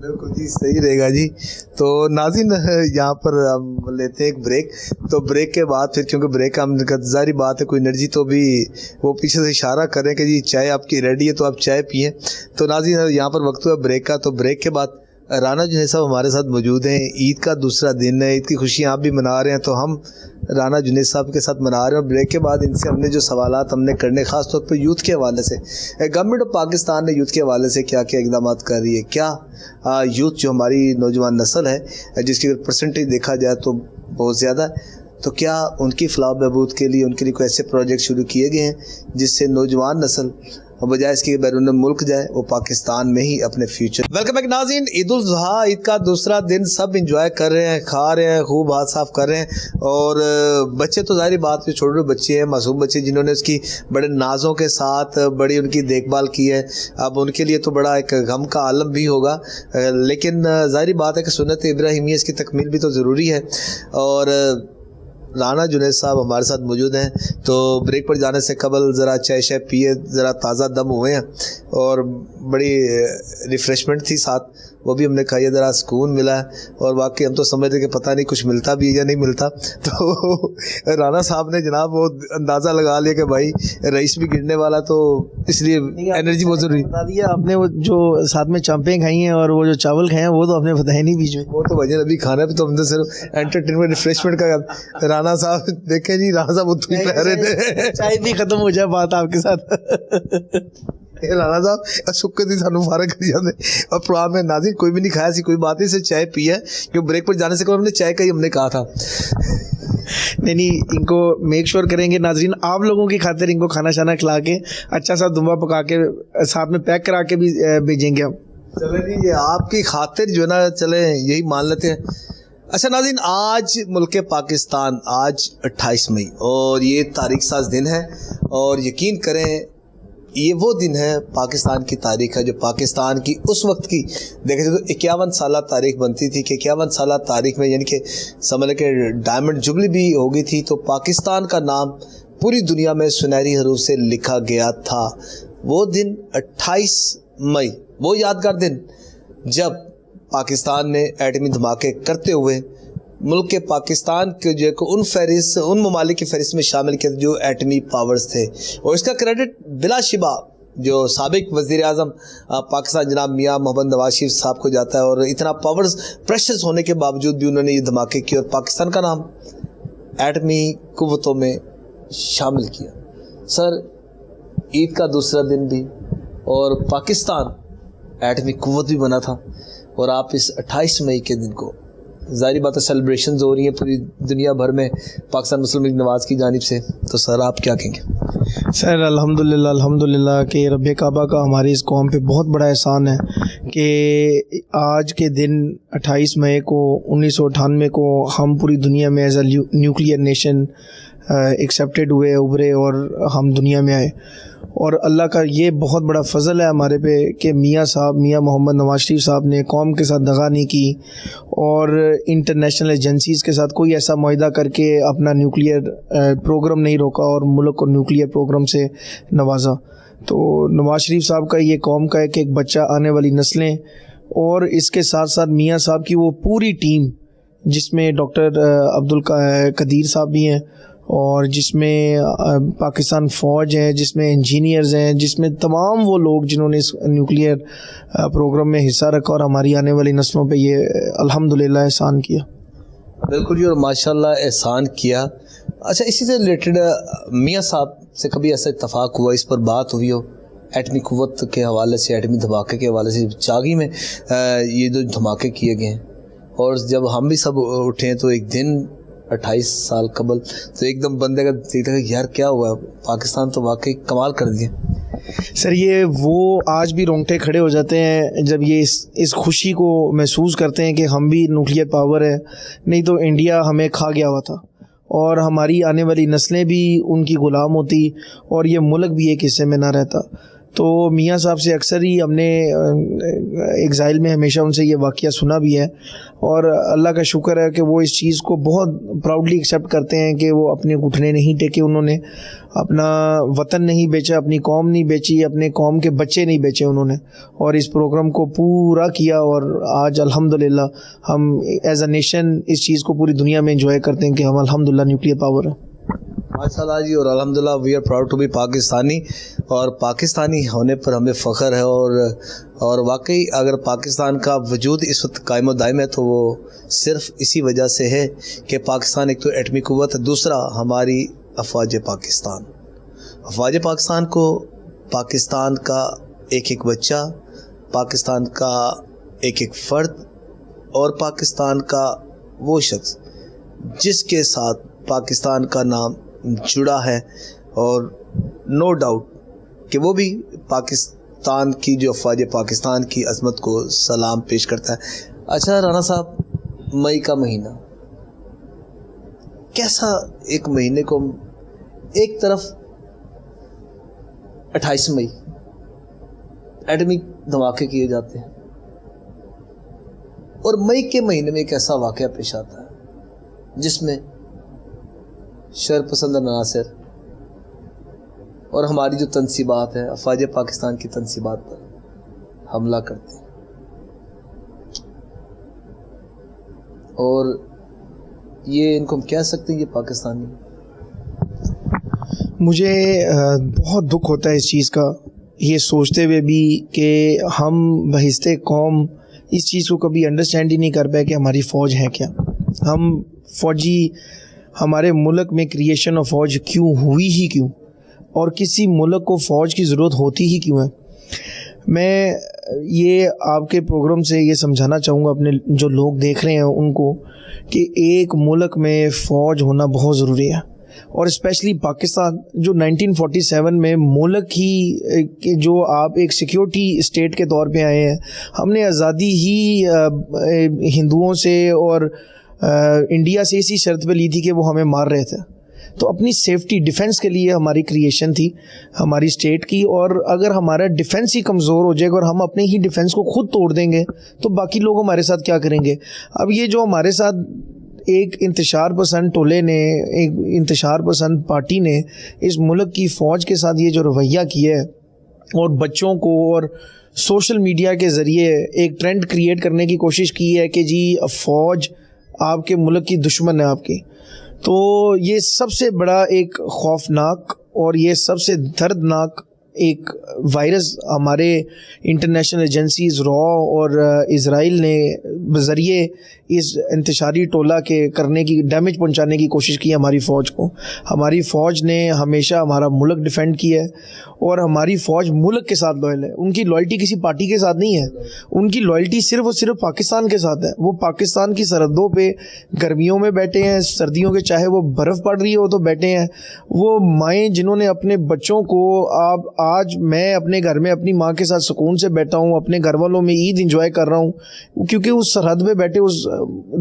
بالکل جی صحیح رہے گا جی. تو ناظرین یہاں پر ہم لیتے ہیں ایک بریک, تو بریک کے بعد پھر کیونکہ بریک ہم ظاہری بات ہے کوئی انرجی تو بھی وہ پیچھے سے اشارہ کریں کہ جی چائے آپ کی ریڈی ہے تو آپ چائے پئیں. تو ناظرین یہاں پر وقت ہوا بریک کا, تو بریک کے بعد رانا جنید صاحب ہمارے ساتھ موجود ہیں. عید کا دوسرا دن ہے, عید کی خوشیاں آپ بھی منا رہے ہیں, تو ہم رانا جنید صاحب کے ساتھ منا رہے ہیں. اور بریک کے بعد ان سے ہم نے جو سوالات ہم نے کرنے خاص طور پر یوتھ کے حوالے سے, گورنمنٹ آف پاکستان نے یوتھ کے حوالے سے کیا کیا اقدامات کر رہی ہے, کیا یوتھ جو ہماری نوجوان نسل ہے جس کی اگر پرسنٹیج دیکھا جائے تو بہت زیادہ ہے, تو کیا ان کی فلاح بہبود کے لیے کوئی ایسے پروجیکٹ شروع کیے گئے ہیں جس سے نوجوان نسل بجائے اس کے بیرون ملک جائے وہ پاکستان میں ہی اپنے فیوچر. ویلکم بیک ناظرین, عید الاضحیٰ عید کا دوسرا دن, سب انجوائے کر رہے ہیں, کھا رہے ہیں, خوب ہاتھ صاف کر رہے ہیں. اور بچے تو ظاہری بات ہے چھوٹے بچے ہیں, معصوم بچے جنہوں نے اس کی بڑے نازوں کے ساتھ بڑی ان کی دیکھ بھال کی ہے. اب ان کے لیے تو بڑا ایک غم کا عالم بھی ہوگا, لیکن ظاہری بات ہے کہ سنت ابراہیمیہ اس کی تکمیل بھی تو ضروری ہے. اور رانا جنید صاحب ہمارے ساتھ موجود ہیں, تو بریک پر جانے سے قبل ذرا چائے شائے پیے, ذرا تازہ دم ہوئے ہیں اور بڑی ریفریشمنٹ تھی ساتھ, وہ بھی ہم نے کھائی ہے, ذرا سکون ملا ہے. اور واقعی ہم تو سمجھتے کہ پتہ نہیں کچھ ملتا بھی ہے یا نہیں ملتا, تو رانا صاحب نے جناب وہ اندازہ لگا لیا کہ بھائی رئیس بھی گرنے والا, تو اس لیے انرجی بہت ضروری. بتا دیا آپ نے, وہ جو ساتھ میں چامپیں کھائی ہیں اور وہ جو چاول کھائے ہیں وہ تو آپ نے بتایا نہیں بیچ میں. وہ تو وجہ ابھی کھانا بھی تو ہم نے صرف انٹرٹینمنٹ ریفریشمنٹ کا. رانا صاحب دیکھیں جی, رانا صاحب اتنی پہ رہے تھے, چائے بھی ختم ہو جائے بات آپ کے ساتھ. رانا صاحب شکر تھی سانو فارغ کر جاتے, اور پروگرام میں ناظرین کوئی بھی نہیں کھایا سی, کوئی بات نہیں, صرف چائے پی ہے, کیوں بریک پر جانے سے قبل ہم نے چائے کا ہی ہم نے کہا تھا. نہیں, ان کو میک شور کریں گے ناظرین, آپ لوگوں کی خاطر ان کو کھانا شانا کھلا کے اچھا سا دمبا پکا کے ساتھ میں پیک کرا کے بھی بھیجیں گے ہم. چلیں جی, یہ آپ کی خاطر جو ہے نا, چلیں یہی مان لیتے ہیں. اچھا ناظرین, آج ملک پاکستان, آج 28 مئی, اور یہ تاریخ ساز دن ہے, اور یقین کریں یہ وہ دن ہے پاکستان کی تاریخ ہے جو پاکستان کی اس وقت کی دیکھیں تو 51 سالہ تاریخ بنتی تھی, کہ 51 سالہ تاریخ میں یعنی کہ سمجھ کہ ڈائمنڈ جبلی بھی ہو گئی تھی, تو پاکستان کا نام پوری دنیا میں سنہری حروف سے لکھا گیا تھا. وہ دن 28 مئی, وہ یادگار دن جب پاکستان نے ایٹمی دھماکے کرتے ہوئے ملک کے پاکستان کے جو ان ممالک کی فہرست میں شامل کیا جو ایٹمی پاورز تھے. اور اس کا کریڈٹ بلا شبہ جو سابق وزیر اعظم پاکستان جناب میاں محمد نواز شریف صاحب کو جاتا ہے, اور اتنا پاورز پریشرز ہونے کے باوجود بھی انہوں نے یہ دھماکے کیے اور پاکستان کا نام ایٹمی قوتوں میں شامل کیا. سر, عید کا دوسرا دن بھی اور پاکستان ایٹمی قوت بھی بنا تھا, اور آپ اس 28 مئی کے دن کو ظاہری بات ہے سیلیبریشنز ہو رہی ہیں پوری دنیا بھر میں پاکستان مسلم لیگ نواز کی جانب سے, تو سر آپ کیا کہیں گے؟ سر الحمدللہ کہ رب کعبہ کا ہماری اس قوم پہ بہت بڑا احسان ہے کہ آج کے دن 28 مئی کو 1998 کو ہم پوری دنیا میں as a nuclear nation accepted ہوئے, ابھرے اور ہم دنیا میں آئے. اور اللہ کا یہ بہت بڑا فضل ہے ہمارے پہ کہ میاں صاحب میاں محمد نواز شریف صاحب نے قوم کے ساتھ دغا نہیں کی اور انٹرنیشنل ایجنسیز کے ساتھ کوئی ایسا معاہدہ کر کے اپنا نیوکلیئر پروگرام نہیں روکا اور ملک کو نیوکلیئر پروگرام سے نوازا. تو نواز شریف صاحب کا یہ قوم کا ہے کہ ایک بچہ, آنے والی نسلیں, اور اس کے ساتھ ساتھ میاں صاحب کی وہ پوری ٹیم جس میں ڈاکٹر عبدالقدیر صاحب بھی ہیں, اور جس میں پاکستان فوج ہے, جس میں انجینئرز ہیں, جس میں تمام وہ لوگ جنہوں نے اس نیوکلیئر پروگرام میں حصہ رکھا اور ہماری آنے والی نسلوں پہ یہ الحمدللہ احسان کیا. بالکل جی, اور ماشاءاللہ احسان کیا. اچھا, اسی سے ریلیٹڈ میاں صاحب سے کبھی ایسا اتفاق ہوا, اس پر بات ہوئی ہو ایٹمی قوت کے حوالے سے, ایٹمی دھماکے کے حوالے سے؟ چاگی میں یہ جو دھماکے کیے گئے ہیں, اور جب ہم بھی سب اٹھے ہیں تو ایک دن 28 سال قبل تو ایک دم بندے کا دیکھتا ہے یار کیا ہوا, پاکستان تو واقعی کمال کر دیا. سر یہ وہ آج بھی رونگٹے کھڑے ہو جاتے ہیں جب یہ اس خوشی کو محسوس کرتے ہیں کہ ہم بھی نیوکلیئر پاور ہے, نہیں تو انڈیا ہمیں کھا گیا ہوا تھا اور ہماری آنے والی نسلیں بھی ان کی غلام ہوتی اور یہ ملک بھی ایک حصے میں نہ رہتا. تو میاں صاحب سے اکثر ہی ہم نے ایگزائل میں ہمیشہ ان سے یہ واقعہ سنا بھی ہے, اور اللہ کا شکر ہے کہ وہ اس چیز کو بہت پراؤڈلی ایکسیپٹ کرتے ہیں کہ وہ اپنے گھٹنے نہیں ٹیکے, انہوں نے اپنا وطن نہیں بیچا, اپنی قوم نہیں بیچی, اپنے قوم کے بچے نہیں بیچے انہوں نے, اور اس پروگرام کو پورا کیا. اور آج الحمدللہ ہم ایز اے نیشن اس چیز کو پوری دنیا میں انجوائے کرتے ہیں کہ ہم الحمدللہ نیوکلیئر پاور ہیں. ماشاءاللہ جی, اور الحمدللہ we are proud to be Pakistani, اور پاکستانی ہونے پر ہمیں فخر ہے. اور واقعی اگر پاکستان کا وجود اس وقت قائم و دائم ہے تو وہ صرف اسی وجہ سے ہے کہ پاکستان ایک تو ایٹمی قوت ہے, دوسرا ہماری افواج پاکستان. افواج پاکستان کو پاکستان کا ایک ایک بچہ, پاکستان کا ایک ایک فرد, اور پاکستان کا وہ شخص جس کے ساتھ پاکستان کا نام جڑا ہے, اور نو ڈاؤٹ کہ وہ بھی پاکستان کی جو افواج پاکستان کی عظمت کو سلام پیش کرتا ہے. اچھا رانا صاحب, مئی کا مہینہ کیسا, ایک مہینے کو ایک طرف 28 مئی ایٹمی دھماکے کیے جاتے ہیں, اور مئی کے مہینے میں ایک ایسا واقعہ پیش آتا ہے جس میں شر پسند عناصر اور ہماری جو تنصیبات ہیں, افواج پاکستان کی تنصیبات پر حملہ کرتے ہیں, اور یہ ان کو ہم کہہ سکتے ہیں یہ پاکستانی. مجھے بہت دکھ ہوتا ہے اس چیز کا, یہ سوچتے ہوئے بھی کہ ہم بہشت قوم اس چیز کو کبھی انڈرسٹینڈ ہی نہیں کر پائے کہ ہماری فوج ہے کیا, ہم فوجی, ہمارے ملک میں کریشن آف فوج کیوں ہوئی ہی کیوں, اور کسی ملک کو فوج کی ضرورت ہوتی ہی کیوں ہے. میں یہ آپ کے پروگرام سے یہ سمجھانا چاہوں گا اپنے جو لوگ دیکھ رہے ہیں ان کو کہ ایک ملک میں فوج ہونا بہت ضروری ہے, اور اسپیشلی پاکستان جو 1947 میں ملک ہی جو آپ ایک سیکیورٹی اسٹیٹ کے طور پہ آئے ہیں, ہم نے آزادی ہی ہندوؤں سے اور انڈیا سے اسی شرط پہ لی تھی کہ وہ ہمیں مار رہے تھے. تو اپنی سیفٹی ڈیفنس کے لیے ہماری کریشن تھی ہماری اسٹیٹ کی, اور اگر ہمارا ڈیفنس ہی کمزور ہو جائے گا اور ہم اپنے ہی ڈیفنس کو خود توڑ دیں گے تو باقی لوگ ہمارے ساتھ کیا کریں گے. اب یہ جو ہمارے ساتھ ایک انتشار پسند ٹولے نے, ایک انتشار پسند پارٹی نے اس ملک کی فوج کے ساتھ یہ جو رویہ کیا ہے, اور بچوں کو اور سوشل میڈیا کے ذریعے ایک ٹرینڈ کریٹ کرنے کی کوشش کی ہے کہ جی فوج آپ کے ملک کی دشمن ہے آپ کی, تو یہ سب سے بڑا ایک خوفناک اور یہ سب سے دردناک ایک وائرس ہمارے انٹرنیشنل ایجنسیز را اور اسرائیل نے بذریعے اس انتشاری ٹولہ کے کرنے کی, ڈیمیج پہنچانے کی کوشش کی ہماری فوج کو. ہماری فوج نے ہمیشہ ہمارا ملک ڈیفینڈ کیا ہے, اور ہماری فوج ملک کے ساتھ لوئل ہے. ان کی لوئلٹی کسی پارٹی کے ساتھ نہیں ہے, ان کی لوئلٹی صرف اور صرف پاکستان کے ساتھ ہے. وہ پاکستان کی سرحدوں پہ گرمیوں میں بیٹھے ہیں, سردیوں کے چاہے وہ برف پڑ رہی ہو تو بیٹھے ہیں. وہ مائیں جنہوں نے اپنے بچوں کو آپ آج میں اپنے گھر میں اپنی ماں کے ساتھ سکون سے بیٹھا ہوں, اپنے گھر والوں میں عید انجوائے کر رہا ہوں, کیونکہ اس سرحد پہ بیٹھے اس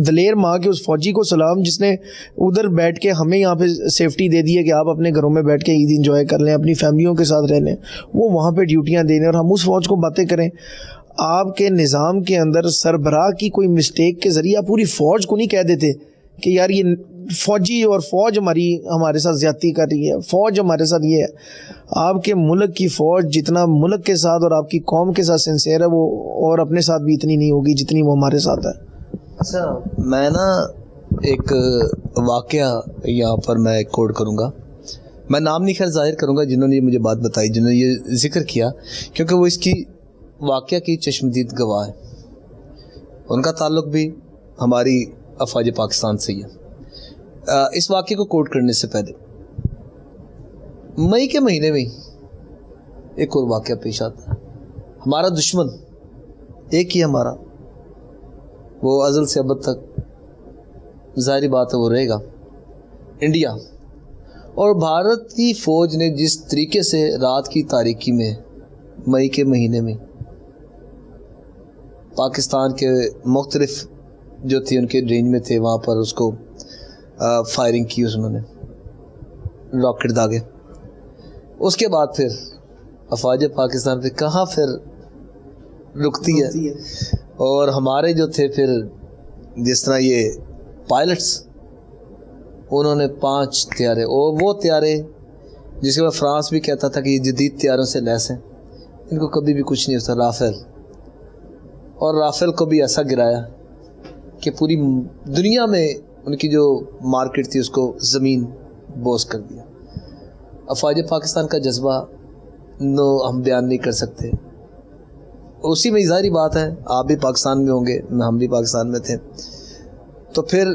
دلیر ماں کے, اس فوجی کو سلام جس نے ادھر بیٹھ کے ہمیں یہاں پہ سیفٹی دے دی ہے کہ آپ اپنے گھروں میں بیٹھ کے عید انجوائے کر لیں, اپنی فیملیوں کے ساتھ رہ لیں, وہ وہاں پہ ڈیوٹیاں دے دیں اور ہم اس فوج کو باتیں کریں. آپ کے نظام کے اندر سربراہ کی کوئی مسٹیک کے ذریعے آپ پوری فوج کو نہیں کہہ دیتے کہ یار یہ فوجی اور فوج ہمارے ساتھ زیادتی کر رہی ہے, فوج ہمارے ساتھ یہ ہے. آپ کے ملک کی فوج جتنا ملک کے ساتھ اور آپ کی قوم کے ساتھ سنسیئر ہے, وہ اور اپنے ساتھ بھی اتنی نہیں ہوگی جتنی وہ ہمارے ساتھ ہے. اچھا, میں نا ایک واقعہ یہاں پر میں کوٹ کروں گا, میں نام نہیں خیر ظاہر کروں گا جنہوں نے یہ مجھے بات بتائی, جنہوں نے یہ ذکر کیا, کیونکہ وہ اس کی واقعہ کی چشمدید گواہ ہے. ان کا تعلق بھی ہماری افواج پاکستان سے ہی ہے. اس واقعے کو کوٹ کرنے سے پہلے مئی کے مہینے میں ایک اور واقعہ پیش آتا ہے. ہمارا دشمن ایک ہی ہمارا, وہ ازل سے ابد تک ظاہری بات ہے وہ رہے گا, انڈیا. اور بھارت کی فوج نے جس طریقے سے رات کی تاریکی میں مئی کے مہینے میں پاکستان کے مختلف جو تھے ان کے رینج میں تھے وہاں پر اس کو فائرنگ کی, انہوں نے راکٹ داغے. اس کے بعد پھر افواج پاکستان پہ کہاں پھر رکتی ہے. اور ہمارے جو تھے پھر جس طرح یہ پائلٹس, انہوں نے 5 طیارے, اور وہ طیارے جس کے بعد فرانس بھی کہتا تھا کہ یہ جدید طیاروں سے لیس ہیں, ان کو کبھی بھی کچھ نہیں ہوتا, رافیل. اور رافیل کو بھی ایسا گرایا کہ پوری دنیا میں ان کی جو مارکیٹ تھی اس کو زمین بوس کر دیا. افواج پاکستان کا جذبہ ہم بیان نہیں کر سکتے. اسی میں ظاہری بات ہے آپ بھی پاکستان میں ہوں گے, ہم بھی پاکستان میں تھے, تو پھر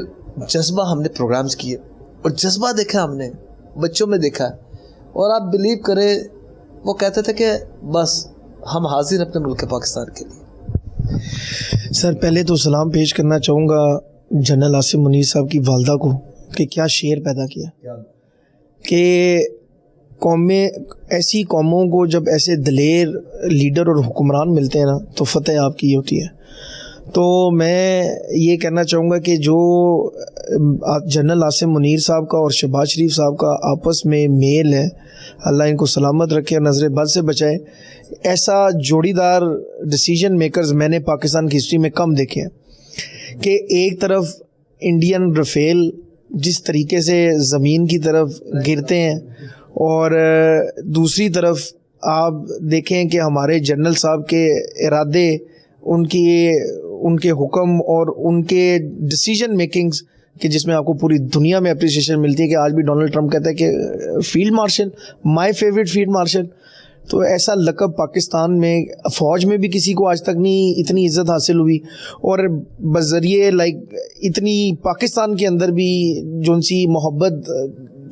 جذبہ ہم نے پروگرامز کیے اور جذبہ دیکھا ہم نے بچوں میں دیکھا, اور آپ بلیو کریں وہ کہتے تھے کہ بس ہم حاضر اپنے ملک پاکستان کے لیے. سر پہلے تو سلام پیش کرنا چاہوں گا جنرل عاصم منیر صاحب کی والدہ کو کہ کیا شعر پیدا کیا کہ قومیں, ایسی قوموں کو جب ایسے دلیر لیڈر اور حکمران ملتے ہیں نا تو فتح آپ کی ہوتی ہے. تو میں یہ کہنا چاہوں گا کہ جو جنرل عاصم منیر صاحب کا اور شہباز شریف صاحب کا آپس میں میل ہے, اللہ ان کو سلامت رکھے اور نظر بد سے بچائے. ایسا جوڑی دار ڈیسیجن میکرز میں نے پاکستان کی ہسٹری میں کم دیکھے ہیں کہ ایک طرف انڈین رفیل جس طریقے سے زمین کی طرف گرتے ہیں, اور دوسری طرف آپ دیکھیں کہ ہمارے جنرل صاحب کے ارادے, ان کے حکم اور ان کے ڈیسیجن میکنگز کہ جس میں آپ کو پوری دنیا میں اپریسیشن ملتی ہے کہ آج بھی ڈونلڈ ٹرمپ کہتا ہے کہ field marshal, my favourite field marshal. تو ایسا لقب پاکستان میں فوج میں بھی کسی کو آج تک نہیں اتنی عزت حاصل ہوئی, اور بذریعے اتنی پاکستان کے اندر بھی جو سی محبت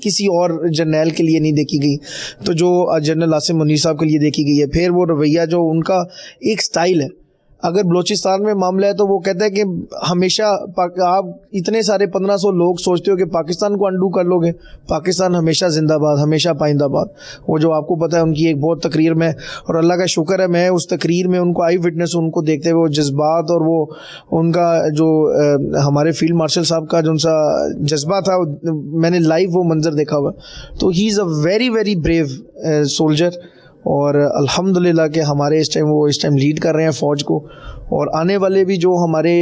کسی اور جرنیل کے لیے نہیں دیکھی گئی تو جو جنرل عاصم منیر صاحب کے لیے دیکھی گئی ہے. پھر وہ رویہ جو ان کا ایک سٹائل ہے, اگر بلوچستان میں معاملہ ہے تو وہ کہتا ہے کہ ہمیشہ آپ اتنے سارے 1500 لوگ سوچتے ہو کہ پاکستان کو انڈو کر لو گے, پاکستان ہمیشہ زندہ باد, ہمیشہ پائندہ باد. وہ جو آپ کو پتہ ہے ان کی ایک بہت تقریر میں, اور اللہ کا شکر ہے میں اس تقریر میں ان کو آئی وٹنس ان کو دیکھتے ہوئے وہ جذبات اور وہ ان کا جو ہمارے فیلڈ مارشل صاحب کا جو سا جذبہ تھا میں نے لائیو وہ منظر دیکھا ہوا. تو he is a very very brave soldier, اور الحمدللہ کہ ہمارے اس ٹائم لیڈ کر رہے ہیں فوج کو, اور آنے والے بھی جو ہمارے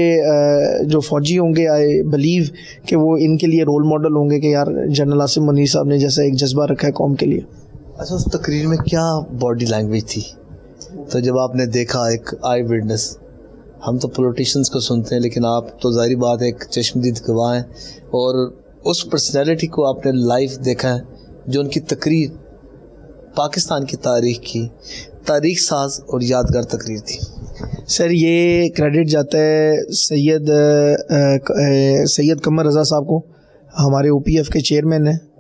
جو فوجی ہوں گے آئی بلیو کہ وہ ان کے لیے رول ماڈل ہوں گے کہ یار جنرل عاصم منیر صاحب نے جیسا ایک جذبہ رکھا ہے قوم کے لیے. اچھا, اس تقریر میں کیا باڈی لینگویج تھی؟ تو جب آپ نے دیکھا ایک آئی وٹنس, ہم تو پولیٹیشنز کو سنتے ہیں لیکن آپ تو ظاہری بات ہے ایک چشمدید گواہ ہیں, اور اس پرسنالٹی کو آپ نے لائیو دیکھا ہے جو ان کی تقریر پاکستان کی تاریخ کی تاریخ ساز اور یادگار تقریر تھی. سر یہ کریڈٹ جاتا ہے سید قمر رضا صاحب کو, ہمارے او پی ایف کے چیئرمین ہیں,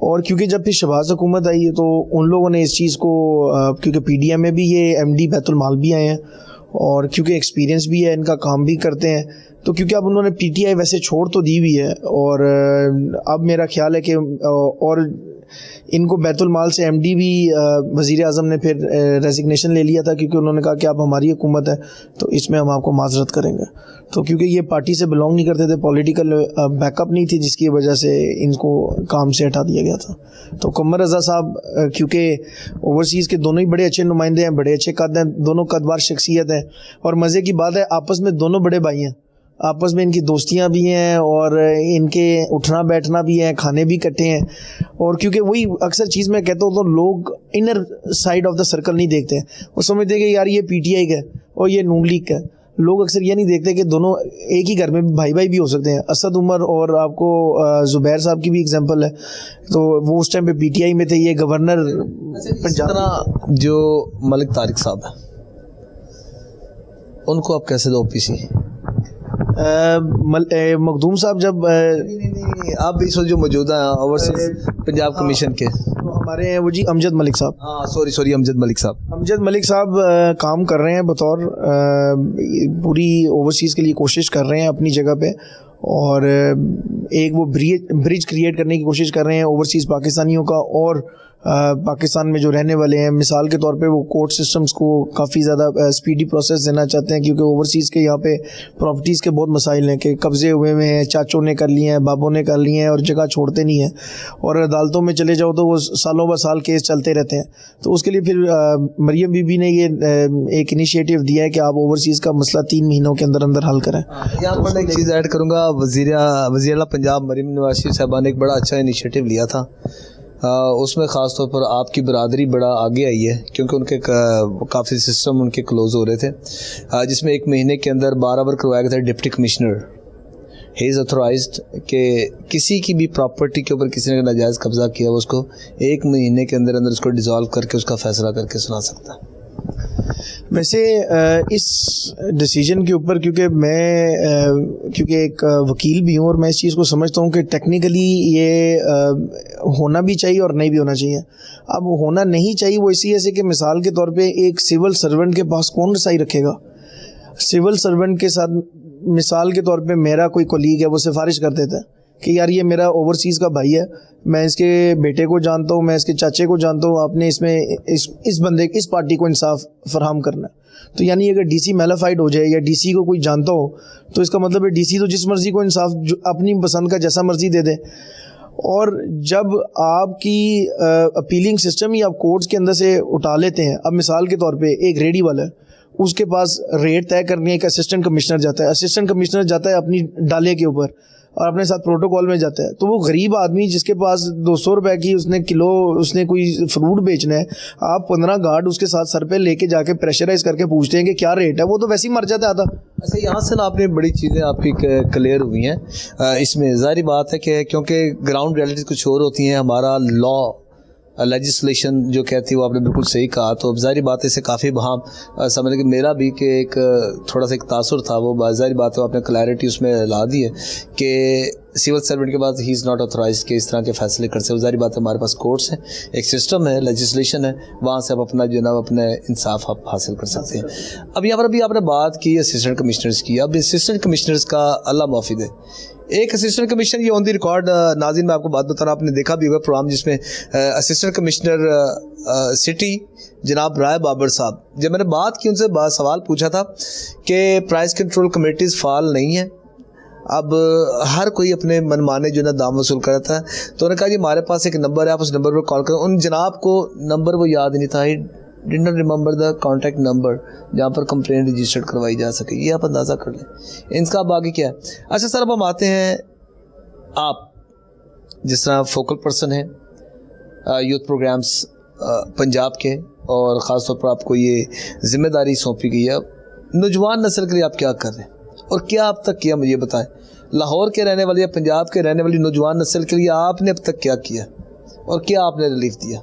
اور کیونکہ جب پھر شہباز حکومت آئی ہے تو ان لوگوں نے اس چیز کو کیونکہ پی ڈی ایم میں بھی یہ ایم ڈی بیت المال بھی آئے ہیں اور کیونکہ ایکسپیرینس بھی ہے ان کا کام بھی کرتے ہیں تو کیونکہ اب انہوں نے پی ٹی آئی ویسے چھوڑ تو دی ہوئی ہے اور اب میرا خیال ہے کہ اور ان کو بیت المال سے ایم ڈی بھی وزیر اعظم نے پھر ریزگنیشن لے لیا تھا کیونکہ انہوں نے کہا کہ اب ہماری حکومت ہے تو اس میں ہم آپ کو معذرت کریں گے. تو کیونکہ یہ پارٹی سے بلانگ نہیں کرتے تھے, پولیٹیکل بیک اپ نہیں تھی جس کی وجہ سے ان کو کام سے ہٹا دیا گیا تھا. تو قمر رضا صاحب کیونکہ اوورسیز کے دونوں ہی بڑے اچھے نمائندے ہیں, بڑے اچھے قد ہیں, دونوں قدوار شخصیت ہیں اور مزے کی بات ہے آپس میں دونوں بڑے بھائی ہیں, آپس میں ان کی دوستیاں بھی ہیں اور ان کے اٹھنا بیٹھنا بھی ہیں, کھانے بھی کٹے ہیں. اور کیونکہ وہی اکثر چیز میں کہتا ہوں تو لوگ inner side of the circle نہیں دیکھتے ہیں, وہ سمجھتے ہیں کہ یار یہ پی ٹی آئی کا ہے اور یہ نون لیگ کا ہے. لوگ اکثر یہ نہیں دیکھتے کہ دونوں ایک ہی گھر میں بھائی بھائی بھی ہو سکتے ہیں. اسد عمر اور آپ کو زبیر صاحب کی بھی اگزامپل ہے, تو وہ اس ٹائم پہ پی ٹی آئی میں تھے, یہ گورنر پنجاب. جو ملک طارق صاحب ہیں ان کو آپ کیسے دو پی سی؟ مخدوم صاحب جب آپ بھی اس وقت جو موجودہ ہیں اوورسیز پنجاب کمیشن کے ہمارے ہیں وہ جی امجد ملک صاحب, ہاں سوری امجد ملک صاحب کام کر رہے ہیں بطور پوری اوورسیز کے لیے کوشش کر رہے ہیں اپنی جگہ پہ, اور ایک وہ برج کریٹ کرنے کی کوشش کر رہے ہیں اوورسیز پاکستانیوں کا اور پاکستان میں جو رہنے والے ہیں. مثال کے طور پہ وہ کورٹ سسٹمز کو کافی زیادہ اسپیڈی پروسیس دینا چاہتے ہیں کیونکہ اوورسیز کے یہاں پہ پراپرٹیز کے بہت مسائل ہیں کہ قبضے ہوئے ہیں, چاچوں نے کر لیے ہیں, بابوں نے کر لیے ہیں اور جگہ چھوڑتے نہیں ہیں, اور عدالتوں میں چلے جاؤ تو وہ سالوں ب سال کیس چلتے رہتے ہیں. تو اس کے لیے پھر مریم بی بی نے یہ ایک انیشیٹو دیا ہے کہ آپ اوورسیز کا مسئلہ 3 مہینوں کے اندر اندر حل کریں. یہاں پر میں ایک چیز ایڈ کروں گا, وزیر اعلیٰ پنجاب مریم نواز شریف صاحبہ نے ایک بڑا اچھا انیشیٹو لیا تھا, اس میں خاص طور پر آپ کی برادری بڑا آگے آئی ہے کیونکہ ان کے کافی سسٹم ان کے کلوز ہو رہے تھے, جس میں 1 مہینے کے اندر برابر کروایا گیا تھا. ڈپٹی کمشنر ہی از اتھورائزڈ کہ کسی کی بھی پراپرٹی کے اوپر کسی نے ناجائز قبضہ کیا وہ اس کو 1 مہینے کے اندر اندر اس کو ڈیزالو کر کے اس کا فیصلہ کر کے سنا سکتا ہے. ویسے اس ڈیسیجن کے اوپر کیونکہ ایک وکیل بھی ہوں اور میں اس چیز کو سمجھتا ہوں کہ ٹیکنیکلی یہ ہونا بھی چاہیے اور نہیں بھی ہونا چاہیے. اب ہونا نہیں چاہیے وہ اسی ایسے کہ مثال کے طور پہ ایک سول سرونٹ کے پاس کون رسائی رکھے گا. سول سرونٹ کے ساتھ مثال کے طور پہ میرا کوئی کولیگ ہے وہ سفارش کر دیتا ہے کہ یار یہ میرا اوورسیز کا بھائی ہے, میں اس کے بیٹے کو جانتا ہوں, میں اس کے چاچے کو جانتا ہوں, آپ نے اس میں اس بندے اس پارٹی کو انصاف فراہم کرنا ہے. تو یعنی اگر ڈی سی میلافائڈ ہو جائے یا ڈی سی کو کوئی جانتا ہو تو اس کا مطلب ہے ڈی سی تو جس مرضی کو انصاف اپنی پسند کا جیسا مرضی دے دے. اور جب آپ کی اپیلنگ سسٹم ہی آپ کورٹس کے اندر سے اٹھا لیتے ہیں, اب مثال کے طور پہ ایک ریڈی والا ہے, اس کے پاس ریٹ طے کرنی ہے, ایک اسسٹنٹ کمشنر جاتا ہے, اسسٹنٹ کمشنر جاتا ہے اپنی ڈالے کے اوپر اور اپنے ساتھ پروٹوکول میں جاتا ہے, تو وہ غریب آدمی جس کے پاس 200 روپے کی اس نے کلو اس نے کوئی فروٹ بیچنا ہے, آپ 15 گارڈ اس کے ساتھ سر پہ لے کے جا کے پریشرائز کر کے پوچھتے ہیں کہ کیا ریٹ ہے, وہ تو ویسے ہی مر جاتا آتا. اچھا, یہاں سے نا آپ نے بڑی چیزیں آپ کی کلیئر ہوئی ہیں. اس میں ظاہری بات ہے کہ کیونکہ گراؤنڈ ریئلٹیز کچھ اور ہوتی ہیں, ہمارا لا لیجسلیشن جو کہتی ہے وہ آپ نے بالکل صحیح کہا. تو اب ظاہری بات ہے اسے کافی بہام سمجھ کہ میرا بھی کہ ایک تھوڑا سا ایک تاثر تھا, وہ ظاہری بات ہے آپ نے کلیئرٹی اس میں لا دی ہے کہ سول سرونٹ کے بعد ہی از ناٹ اتھورائزڈ کہ اس طرح کے فیصلے کر سکتے. ظاہری بات ہے ہمارے پاس کورٹس ہیں, ایک سسٹم ہے, لیجسلیشن ہے, وہاں سے آپ اپنا جو ہے اپنے انصاف آپ حاصل کر سکتے ہیں. اب یہاں پر ابھی آپ نے بات کی اسسٹنٹ کمشنرز کی, اب اسسٹنٹ کمشنرز کا اللہ معافی دے ایک اسسٹنٹ کمشنر یہ آن دی ریکارڈ, ناظرین میں آپ کو بات بتا رہا ہوں, آپ نے دیکھا بھی ہوگا پروگرام جس میں اسسٹنٹ کمشنر سٹی جناب رائے بابر صاحب, جب میں نے بات کی ان سے سوال پوچھا تھا کہ پرائز کنٹرول کمیٹیز فعال نہیں ہیں, اب ہر کوئی اپنے من مانے جو ہے نا دام وصول کرتا ہے, تو انہوں نے کہا جی ہمارے پاس ایک نمبر ہے, آپ اس نمبر پر کال کریں. ان جناب کو نمبر وہ یاد نہیں تھا, did not remember the contact number جہاں پر کمپلین رجسٹرڈ کروائی جا سکے. یہ آپ اندازہ کر لیں ان کا اب آگے کیا ہے. اچھا سر, اب ہم آتے ہیں, آپ جس طرح فوکل پرسن ہیں یوتھ پروگرامز پنجاب کے, اور خاص طور پر آپ کو یہ ذمہ داری سونپی گئی ہے, نوجوان نسل کے لیے آپ کیا کر رہے ہیں اور کیا اب تک کیا, مجھے بتائیں. لاہور کے رہنے والے یا پنجاب کے رہنے والی نوجوان نسل کے لیے آپ نے اب تک کیا کیا اور کیا آپ نے ریلیف دیا,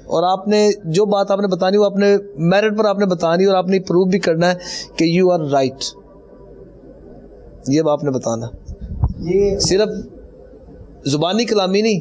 اور آپ نے جو بات آپ نے بتانی وہ اپنے میرٹ پر آپ نے بتانی اور آپ نے پروو بھی کرنا ہے کہ یو آر رائٹ, یہ آپ نے بتانا. یہ صرف زبانی کلامی نہیں,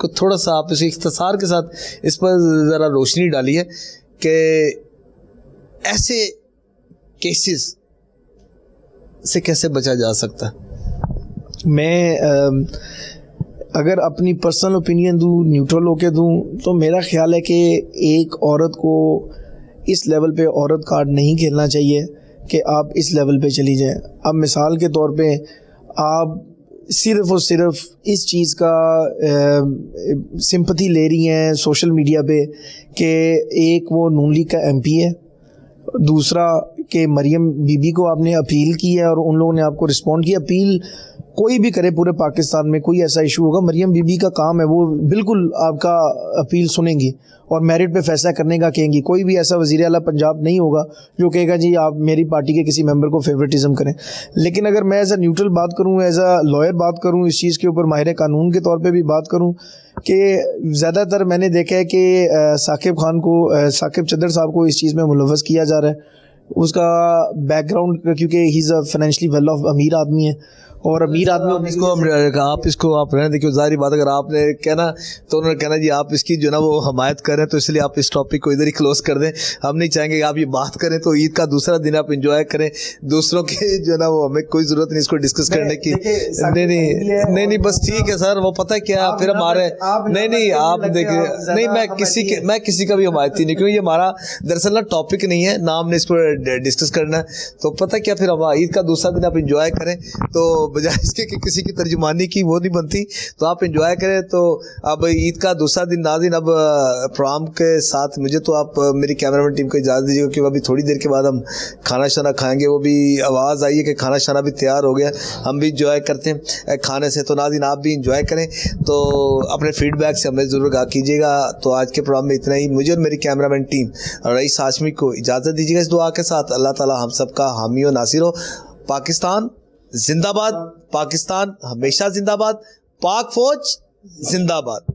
کو تھوڑا سا آپ اس اختصار کے ساتھ اس پر ذرا روشنی ڈالیے کہ ایسے کیسز سے کیسے بچا جا سکتا ہے؟ میں اگر اپنی پرسنل اوپینین دوں، نیوٹرل ہو کے دوں، تو میرا خیال ہے کہ ایک عورت کو اس لیول پہ عورت کارڈ نہیں کھیلنا چاہیے کہ آپ اس لیول پہ چلی جائیں. اب مثال کے طور پہ آپ صرف اور صرف اس چیز کا سمپتھی لے رہی ہیں سوشل میڈیا پہ کہ ایک وہ نون لیگ کا ایم پی ہے، دوسرا کہ مریم بی بی کو آپ نے اپیل کی ہے اور ان لوگوں نے آپ کو رسپونڈ کیا. اپیل کوئی بھی کرے پورے پاکستان میں، کوئی ایسا ایشو ہوگا، مریم بی بی کا کام ہے، وہ بالکل آپ کا اپیل سنیں گی اور میرٹ پہ فیصلہ کرنے کا کہیں گی. کوئی بھی ایسا وزیر اعلیٰ پنجاب نہیں ہوگا جو کہے گا جی آپ میری پارٹی کے کسی ممبر کو فیورٹزم کریں. لیکن اگر میں ایز اے نیوٹرل بات کروں، ایز اے لائر بات کروں، اس چیز کے اوپر ماہر قانون کے طور پہ بھی بات کروں، کہ زیادہ تر میں نے دیکھا ہے کہ ثاقب خان کو، ثاقب چدر صاحب کو اس چیز میں ملوث کیا جا رہا ہے. اس کا بیک گراؤنڈ کیونکہ ہی is a financially well of امیر آدمی ہے، اور امیر آدمی اس کو آپ رہنے دیکھیں. ظاہری بات اگر آپ نے کہنا تو انہوں نے کہنا جی آپ اس کی جو نا وہ حمایت کریں، تو اس لیے آپ اس ٹاپک کو ادھر ہی کلوز کر دیں. ہم نہیں چاہیں گے کہ آپ یہ بات کریں تو عید کا دوسرا دن آپ انجوائے کریں، دوسروں کے جو نا وہ ہمیں کوئی ضرورت نہیں اس کو ڈسکس کرنے کی. نہیں بس ٹھیک ہے سر، وہ پتہ کیا پھر ہمارے نہیں آپ دیکھیں، نہیں میں کسی کا بھی حمایتی نہیں، کیونکہ یہ ہمارا دراصل نا ٹاپک نہیں ہے، نہ ہم نے اس پر ڈسکس کرنا ہے. تو پتہ کیا پھر ہم عید کا دوسرا دن آپ انجوائے کریں، تو بجائے اس کے کہ کسی کی ترجمانی کی وہ نہیں بنتی، تو آپ انجوائے کریں. تو اب عید کا دوسرا دن ناظرین، اب پروگرام کے ساتھ مجھے تو آپ میری کیمرہ مین ٹیم کو اجازت دیجیے گا کہ ابھی تھوڑی دیر کے بعد ہم کھانا شانا کھائیں گے. وہ بھی آواز آئی ہے کہ کھانا شانا بھی تیار ہو گیا، ہم بھی انجوائے کرتے ہیں کھانے سے. تو ناظرین آپ بھی انجوائے کریں، تو اپنے فیڈ بیک سے ہمیں ضرور آگاہ کیجیے گا. تو آج کے پروگرام میں اتنا ہی. مجھے اور میری کیمرہ مین ٹیم رئیس ہاشمی کو اجازت دیجیے گا اس دعا کے ساتھ. اللہ تعالی ہم سب کا حامی و ناصر ہو. پاکستان زندہ باد، پاکستان ہمیشہ زندہ باد، پاک فوج زندہ باد.